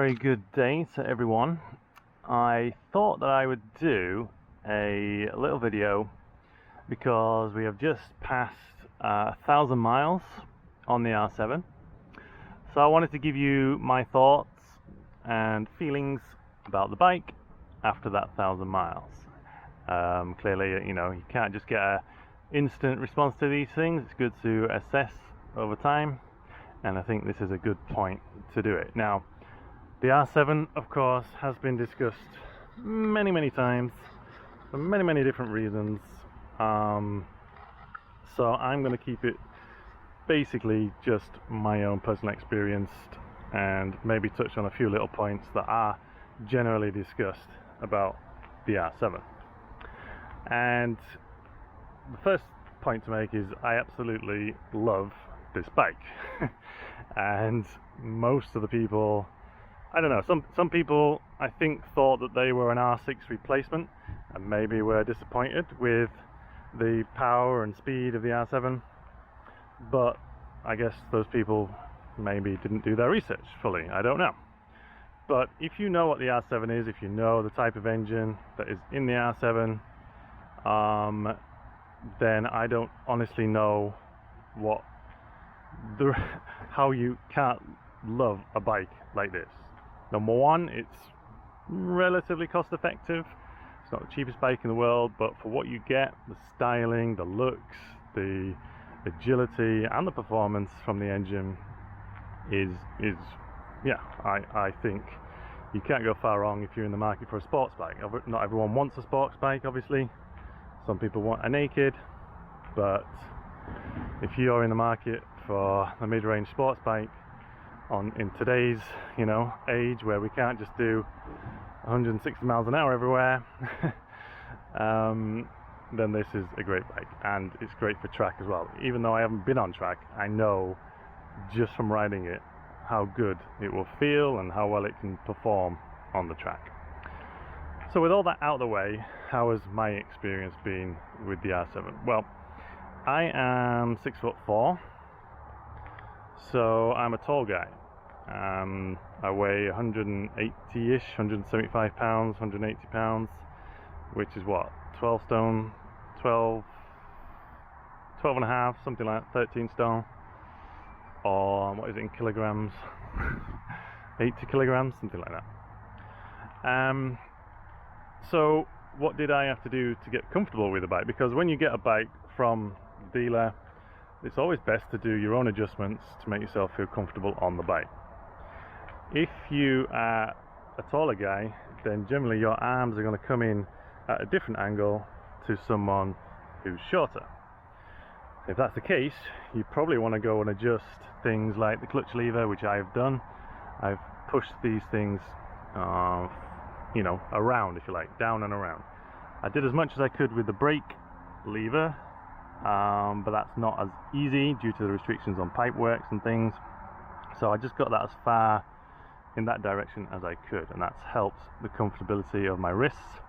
very good day to everyone. I thought that I would do a little video because we have just passed 1,000 miles on the R7. So I wanted to give you my thoughts and feelings about the bike after that 1,000 miles. Clearly, you can't just get an instant response to these things. It's good to assess over time, and I think this is a good point to do it. Now, the R7, of course, has been discussed many times for many different reasons. So I'm going to keep it basically just my own personal experience and maybe touch on a few little points that are generally discussed about the R7. And the first point to make is I absolutely love this bike. And most of the people, I don't know, some people I think thought that they were an R6 replacement and maybe were disappointed with the power and speed of the R7, but I guess those people maybe didn't do their research fully, I don't know. But if you know what the R7 is, if you know the type of engine that is in the R7, then I don't honestly know how you can't love a bike like this. Number one, it's relatively cost effective. It's not the cheapest bike in the world, but for what you get, the styling, the looks, the agility and the performance from the engine is yeah, I think you can't go far wrong if you're in the market for a sports bike. Not everyone wants a sports bike, obviously. Some people want a naked, but if you're in the market for a mid-range sports bike in today's age where we can't just do 160 miles an hour everywhere, then this is a great bike, and it's great for track as well. Even though I haven't been on track, I know just from riding it how good it will feel and how well it can perform on the track. So with all that out of the way, how has my experience been with the R7? Well, I am 6'4", so I'm a tall guy. I weigh 180-ish, 175 pounds, 180 pounds, which is what, 12 stone, 12 and a half, something like that, 13 stone, or what is it in kilograms, 80 kilograms, something like that. So what did I have to do to get comfortable with the bike? Because when you get a bike from the dealer, it's always best to do your own adjustments to make yourself feel comfortable on the bike. If you are a taller guy, then generally your arms are going to come in at a different angle to someone who's shorter. If that's the case, you probably want to go and adjust things like the clutch lever, which I've done. I've pushed these things around, if you like, down and around. I did as much as I could with the brake lever, but that's not as easy due to the restrictions on pipe works and things. So I just got that as far in that direction as I could, and that's helped the comfortability of my wrists.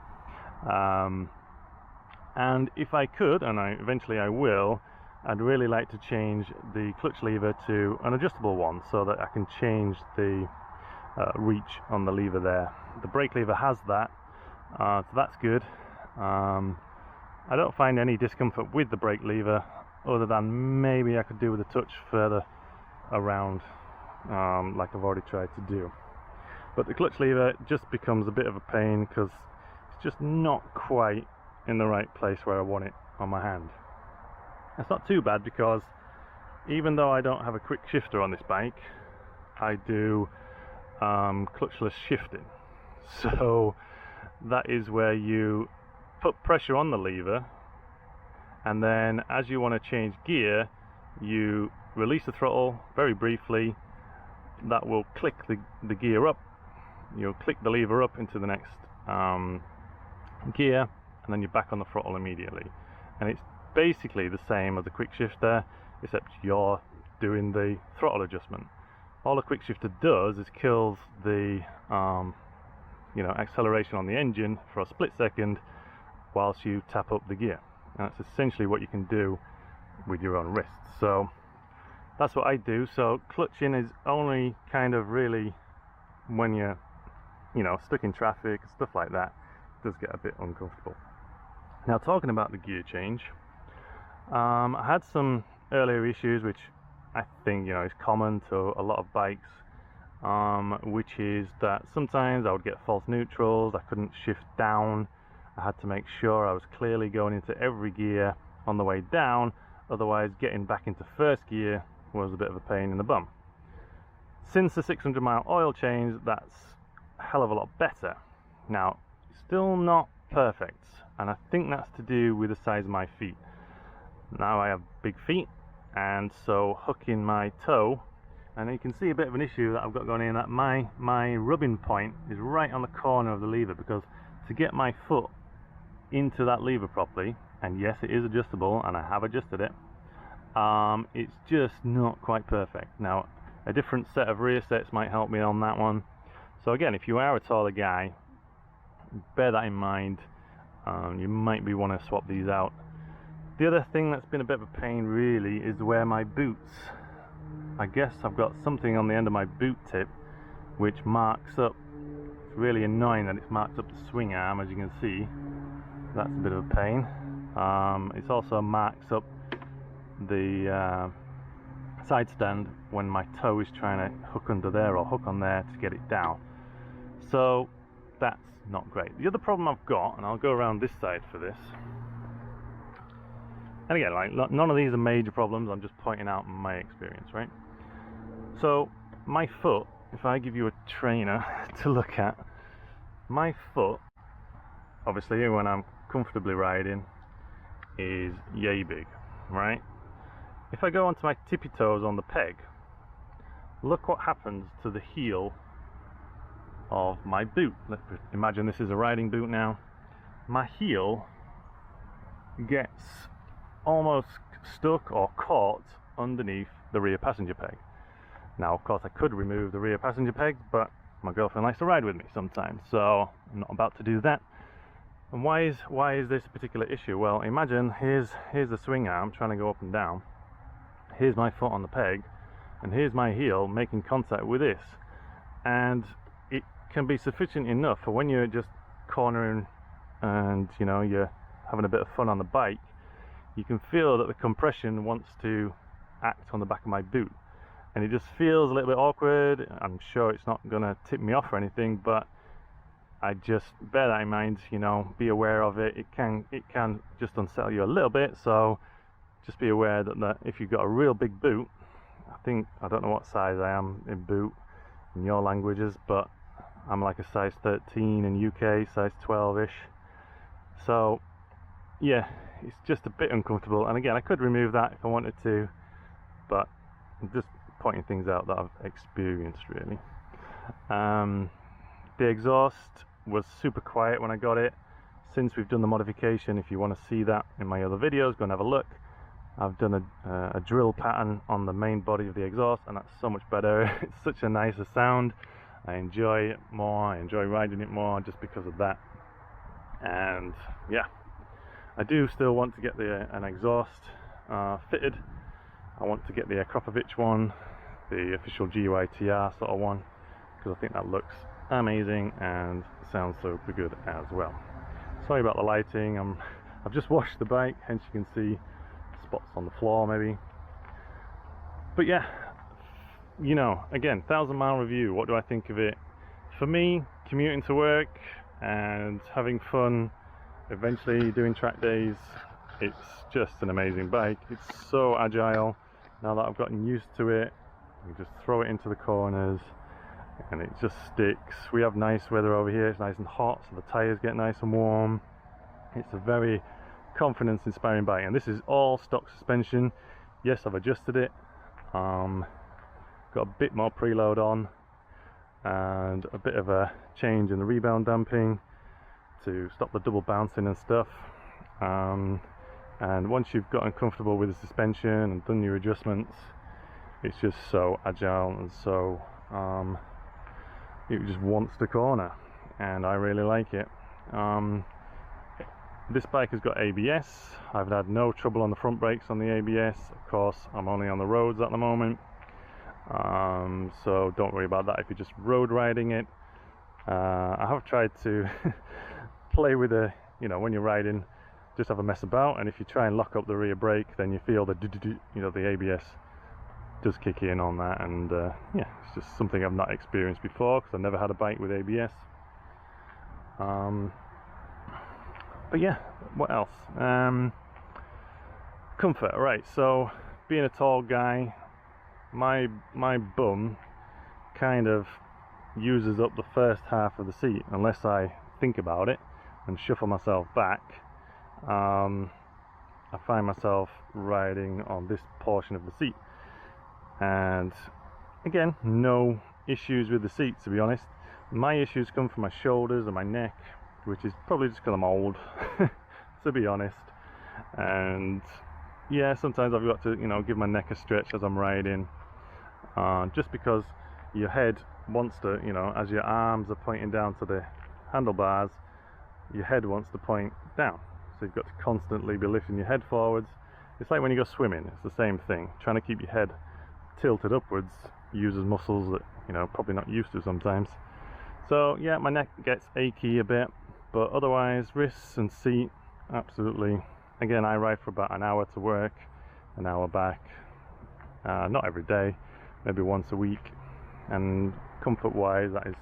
And if I could, and eventually I will, I'd really like to change the clutch lever to an adjustable one so that I can change the reach on the lever there. The brake lever has that, so that's good. I don't find any discomfort with the brake lever other than maybe I could do with a touch further around, like I've already tried to do. But the clutch lever just becomes a bit of a pain because it's just not quite in the right place where I want it on my hand. It's not too bad because even though I don't have a quick shifter on this bike, I do clutchless shifting. So that is where you put pressure on the lever, and then as you want to change gear, you release the throttle very briefly. That will click the gear up. You'll click the lever up into the next gear, and then you're back on the throttle immediately. And it's basically the same as a quick shifter, except you're doing the throttle adjustment. All a quick shifter does is kills the acceleration on the engine for a split second whilst you tap up the gear. And that's essentially what you can do with your own wrists. So that's what I do. So clutching is only kind of really when you're, you know, stuck in traffic and stuff like that, it does get a bit uncomfortable. Now, talking about the gear change, I had some earlier issues which I think, you know, is common to a lot of bikes, which is that sometimes I would get false neutrals, I couldn't shift down, I had to make sure I was clearly going into every gear on the way down, otherwise getting back into first gear was a bit of a pain in the bum. Since the 600-mile oil change, that's a hell of a lot better. Now, still not perfect, and I think that's to do with the size of my feet. Now I have big feet, and so hooking my toe, and you can see a bit of an issue that I've got going in, that my rubbing point is right on the corner of the lever, because to get my foot into that lever properly, and yes, it is adjustable and I have adjusted it, it's just not quite perfect. Now, a different set of rear sets might help me on that one. So again, if you are a taller guy, bear that in mind. You might be want to swap these out. The other thing that's been a bit of a pain really is where my boots. I guess I've got something on the end of my boot tip which marks up. It's really annoying that it's marked up the swing arm, as you can see. That's a bit of a pain. It's also marks up the side stand when my toe is trying to hook under there or hook on there to get it down. So that's not great. The other problem I've got, and I'll go around this side for this, and again, like, none of these are major problems, I'm just pointing out my experience, right? So my foot, if I give you a trainer to look at, my foot, obviously when I'm comfortably riding, is yay big, right? If I go onto my tippy toes on the peg, look what happens to the heel of my boot. Let's imagine this is a riding boot now. My heel gets almost stuck or caught underneath the rear passenger peg. Now, of course, I could remove the rear passenger peg, but my girlfriend likes to ride with me sometimes, so I'm not about to do that. And why is this a particular issue? Well, imagine here's the swing arm trying to go up and down. Here's my foot on the peg, and here's my heel making contact with this, and it can be sufficient enough for when you're just cornering and, you know, you're having a bit of fun on the bike. You can feel that the compression wants to act on the back of my boot, and it just feels a little bit awkward. I'm sure it's not gonna tip me off or anything, but I just bear that in mind, you know, be aware of it. It can just unsettle you a little bit, so just be aware that if you've got a real big boot, I don't know what size I am in boot in your languages, but I'm like a size 13 in UK, size 12-ish. So yeah, it's just a bit uncomfortable, and again, I could remove that if I wanted to, but I'm just pointing things out that I've experienced really. The exhaust was super quiet when I got it. Since we've done the modification, if you want to see that in my other videos, go and have a look. I've done a drill pattern on the main body of the exhaust, and that's so much better. It's such a nicer sound. I enjoy it more, I enjoy riding it more just because of that. And yeah, I do still want to get an exhaust fitted. I want to get the Akropovich one, the official GUI-TR sort of one, because I think that looks amazing and sounds super good as well. Sorry about the lighting, I've just washed the bike, hence you can see spots on the floor maybe. But yeah, you know, again, 1,000-mile review, what do I think of it? For me, commuting to work and having fun, eventually doing track days, it's just an amazing bike. It's so agile. Now that I've gotten used to it, you just throw it into the corners and it just sticks. We have nice weather over here, it's nice and hot, so the tires get nice and warm. It's a very confidence inspiring bike, and this is all stock suspension. Yes, I've adjusted it, got a bit more preload on and a bit of a change in the rebound damping to stop the double bouncing and stuff. And once you've gotten comfortable with the suspension and done your adjustments, it's just so agile and so it just wants to corner, and I really like it. This bike has got ABS. I've had no trouble on the front brakes on the ABS. Of course, I'm only on the roads at the moment. so don't worry about that if you're just road riding it. I have tried to play with the, when you're riding, just have a mess about, and if you try and lock up the rear brake, then you feel the the ABS does kick in on that, and yeah, it's just something I've not experienced before because I've never had a bike with ABS. But yeah, what else? Comfort, right? So being a tall guy, my bum kind of uses up the first half of the seat unless I think about it and shuffle myself back. I find myself riding on this portion of the seat, and again, no issues with the seat, to be honest. My issues come from my shoulders and my neck, which is probably just because I'm old, to be honest. And yeah, sometimes I've got to give my neck a stretch as I'm riding, just because your head wants to, as your arms are pointing down to the handlebars, your head wants to point down, so you've got to constantly be lifting your head forwards. It's like when you go swimming, it's the same thing. Trying to keep your head tilted upwards uses muscles that probably not used to sometimes. So yeah, my neck gets achy a bit, but otherwise wrists and seat, absolutely. Again, I ride for about an hour to work, an hour back, not every day, maybe once a week, and comfort wise that is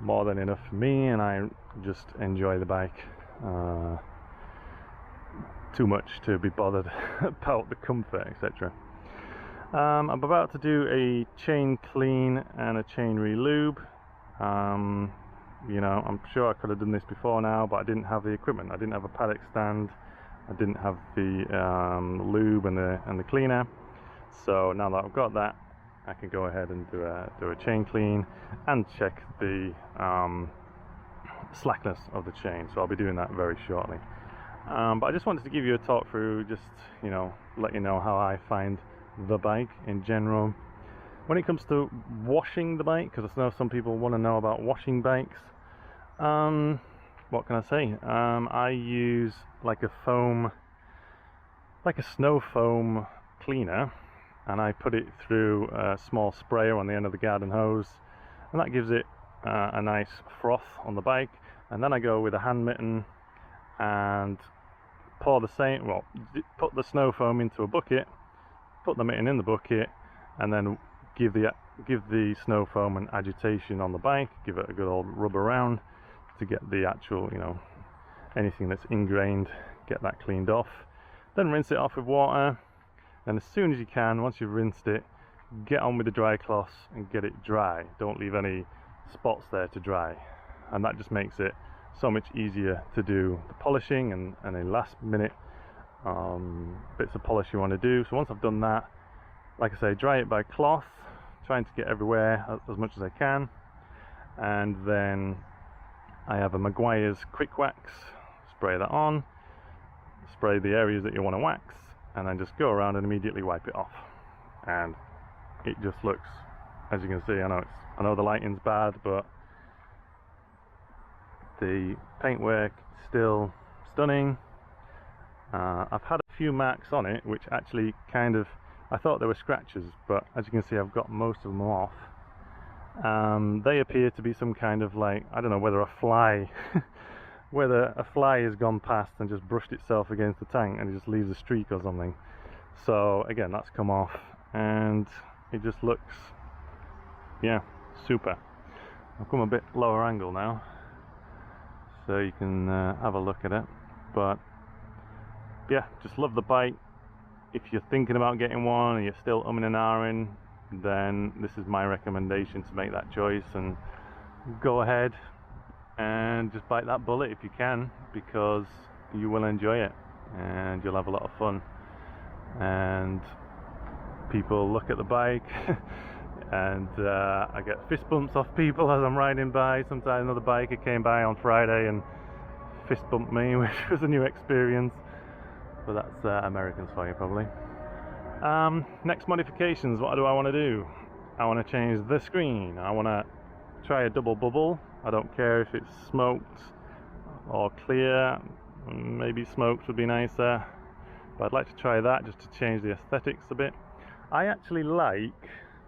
more than enough for me, and I just enjoy the bike too much to be bothered about the comfort, etc. I'm about to do a chain clean and a chain re-lube. I'm sure I could have done this before now, but I didn't have the equipment. I didn't have a paddock stand, I didn't have the lube and the cleaner. So now that I've got that, I can go ahead and do a chain clean and check the slackness of the chain. So I'll be doing that very shortly. But I just wanted to give you a talk through, just let you know how I find the bike in general. When it comes to washing the bike, because I know some people want to know about washing bikes, what can I say? I use like a snow foam cleaner, and I put it through a small sprayer on the end of the garden hose, and that gives it a nice froth on the bike. And then I go with a hand mitten and put the snow foam into a bucket, put the mitten in the bucket, and then give the snow foam an agitation on the bike, give it a good old rub around to get the actual, anything that's ingrained, get that cleaned off. Then rinse it off with water, and as soon as you can, once you've rinsed it, get on with the dry cloths and get it dry. Don't leave any spots there to dry, and that just makes it so much easier to do the polishing and any last minute bits of polish you want to do. So once I've done that, like I say, dry it by cloth, trying to get everywhere as much as I can, and then I have a Meguiar's quick wax, spray that on, spray the areas that you want to wax, and then just go around and immediately wipe it off. And it just looks, as you can see, I know the lighting's bad, but the paintwork is still stunning. I've had a few marks on it which actually I thought they were scratches, but as you can see, I've got most of them off. They appear to be some kind of, like, I don't know whether a fly has gone past and just brushed itself against the tank and it just leaves a streak or something. So again, that's come off, and it just looks, yeah, super. I've come a bit lower angle now so you can have a look at it. But yeah, just love the bike. If you're thinking about getting one and you're still umming and ahhing, then this is my recommendation to make that choice, and go ahead and just bite that bullet if you can, because you will enjoy it and you'll have a lot of fun. And people look at the bike and I get fist bumps off people as I'm riding by. Sometimes another biker came by on Friday and fist bumped me, which was a new experience. But that's Americans for you, probably. Next modifications, what do I want to do? I want to change the screen. I want to try a double bubble. I don't care if it's smoked or clear. Maybe smoked would be nicer, but I'd like to try that just to change the aesthetics a bit. I actually like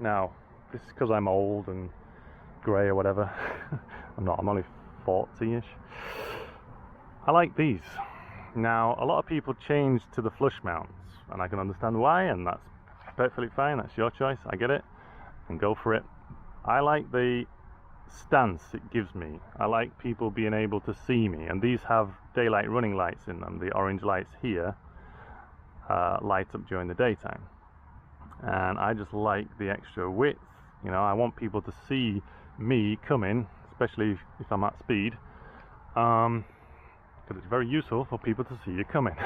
Now, this is because I'm old and grey or whatever. I'm not, I'm only 40-ish. I like these. Now, a lot of people change to the flush mounts, and I can understand why, and that's perfectly fine. That's your choice. I get it, and go for it. I like the stance it gives me. I like people being able to see me, and these have daylight running lights in them. The orange lights here light up during the daytime, and I just like the extra width. You know, I want people to see me coming, especially if I'm at speed, because it's very useful for people to see you coming.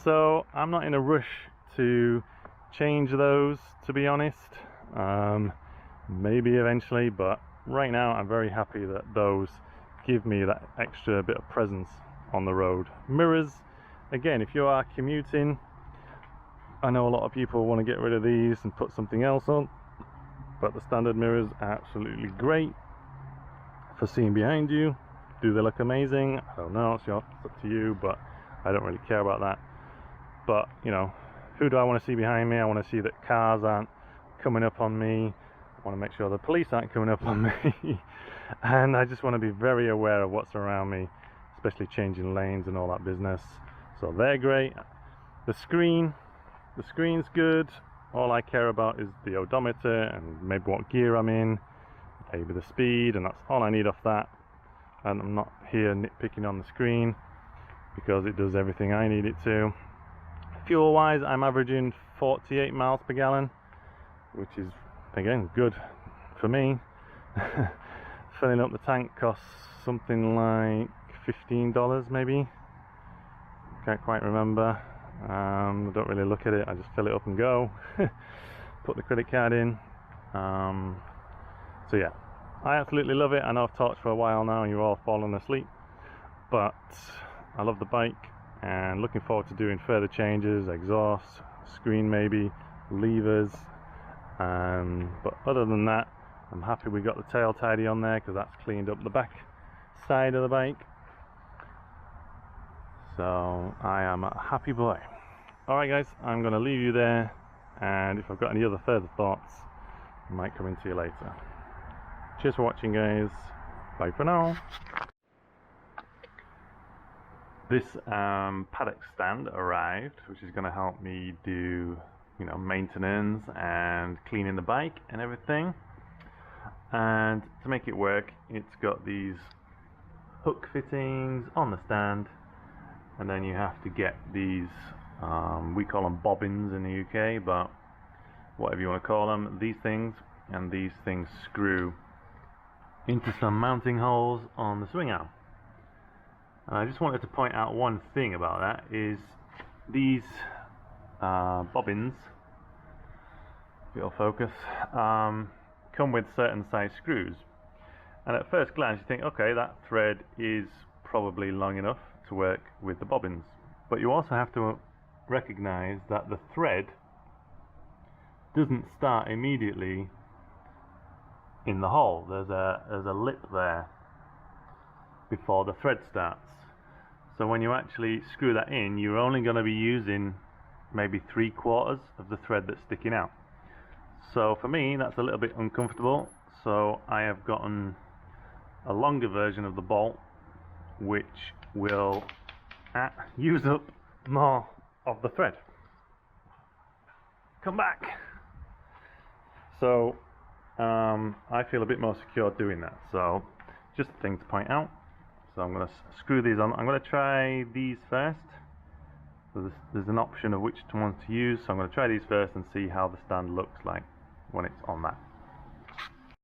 So I'm not in a rush to change those, to be honest. Maybe eventually, but right now I'm very happy that those give me that extra bit of presence on the road. Mirrors, again, if you are commuting, I know a lot of people want to get rid of these and put something else on, but the standard mirrors are absolutely great for seeing behind you. Do they look amazing? I don't know, it's up to you, but I don't really care about that. But, you know, who do I want to see behind me? I want to see that cars aren't coming up on me. I want to make sure the police aren't coming up on me. And I just want to be very aware of what's around me, especially changing lanes and all that business. So they're great. The screen's good. All I care about is the odometer and maybe what gear I'm in, maybe the speed, and that's all I need off that. And I'm not here nitpicking on the screen because it does everything I need it to. Fuel wise, I'm averaging 48 miles per gallon, which is again good for me. Filling up the tank costs something like $15 maybe. Can't quite remember. I don't really look at it, I just fill it up and go. Put the credit card in. So yeah, I absolutely love it. I know I've talked for a while now and you're all falling asleep, but I love the bike and looking forward to doing further changes, exhaust, screen maybe, levers, but other than that, I'm happy we got the tail tidy on there because that's cleaned up the back side of the bike. So I am a happy boy. Alright guys, I'm going to leave you there, and if I've got any other further thoughts, I might come into you later. Cheers for watching guys, bye for now. This Paddock Stand arrived, which is going to help me do, you know, maintenance and cleaning the bike and everything. And to make it work, it's got these hook fittings on the stand, and then you have to get these, we call them bobbins in the UK, but whatever you want to call them, these things, and these things screw into some mounting holes on the swing arm. I just wanted to point out one thing about that is these bobbins, if it'll focus, come with certain size screws, and at first glance you think, okay, that thread is probably long enough to work with the bobbins, but you also have to recognize that the thread doesn't start immediately in the hole. There's a lip there before the thread starts. So when you actually screw that in, you're only going to be using maybe 3/4 of the thread that's sticking out. So for me, that's a little bit uncomfortable. So I have gotten a longer version of the bolt, which will use up more of the thread. Come back. So I feel a bit more secure doing that. So just a thing to point out. So I'm going to screw these on. I'm going to try these first. So there's an option of which ones to use. So I'm going to try these first and see how the stand looks like when it's on that.